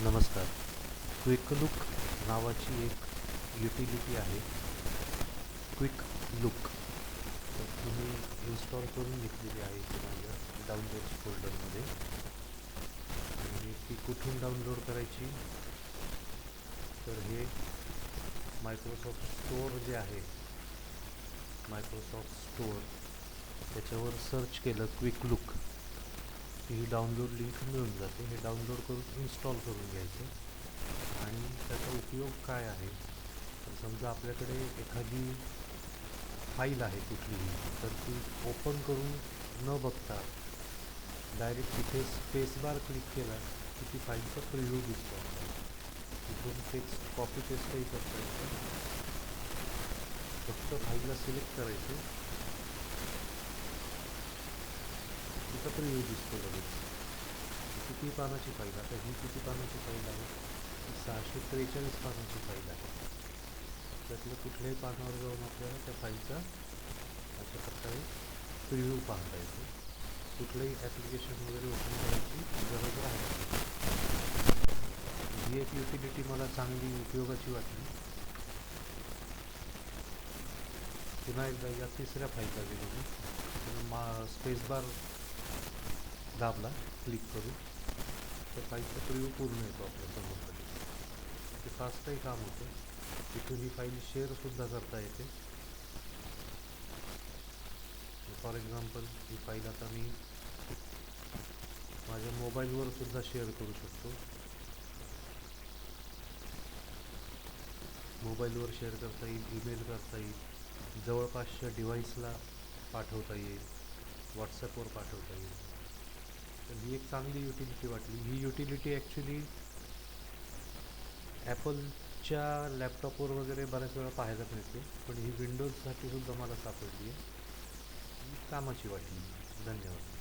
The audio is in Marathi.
नमस्कार. क्विक लुक नावाची एक युटिलिटी आहे. क्विक लुक तर तुम्ही इन्स्टॉल करून घेतलेली आहे ती माझ्या डाउनलोड्स फोल्डरमध्ये. आणि ती कुठून डाउनलोड करायची, तर हे मायक्रोसॉफ्ट स्टोअर जे आहे, मायक्रोसॉफ्ट स्टोअर त्याच्यावर सर्च केलं क्विक लुक, ही डाउनलोड लिंक मिळून जाते. हे डाउनलोड करून इन्स्टॉल करून घ्यायचं. आणि त्याचा उपयोग काय आहे, तर समजा आपल्याकडे एखादी फाईल आहे कुठलीही, तर ती ओपन करून न बघता डायरेक्ट तिथे स्पेसबार क्लिक केला की ती फाईलचा प्रिव्ह्यू दिसतो. तिथून टेक्स्ट कॉपी पेस्टही करता येतं. फक्त फाईलला सिलेक्ट करायचे, तिचा प्रिव्ह्यू दिसतो लगेच. किती पानाची फाईल, आता ही किती पानाची फाईल आहे, ही 643 पानाची फाईल आहे. त्यातलं कुठल्याही पानावर जाऊन आपल्याला त्या फाईलचा अशा प्रकारे प्रिव्ह्यू पाहता येतो. कुठलंही ॲप्लिकेशन वगैरे ओपन करायची गरज राहते. ही एक युटिलिटी मला चांगली उपयोगाची वाटली. पुन्हा एकदा या तिसऱ्या फाईलला गेलो मी, तर स्पेसबार दाबला क्लिक करून तर फाईलचा प्रिव्ह्यू पूर्ण येतो आपल्यासमोर. ते फास्टही काम होतं. तिथून ही फाईल शेअरसुद्धा करता येते. फॉर एक्झाम्पल ही फाईल आता मी माझ्या मोबाईलवर सुद्धा शेअर करू शकतो. मोबाईलवर शेअर करता येईल, ईमेल करता येईल, जवळपासच्या डिव्हाइसला पाठवता येईल, व्हॉट्सॲपवर पाठवता येईल. तर ही एक चांगली युटिलिटी वाटली. ही युटिलिटी ॲक्च्युली ॲपलच्या लॅपटॉपवर वगैरे बऱ्याच वेळा पाहायला मिळते, पण ही विंडोजसाठी सुद्धा मला सापडली आहे. ही कामाची वाटली. धन्यवाद.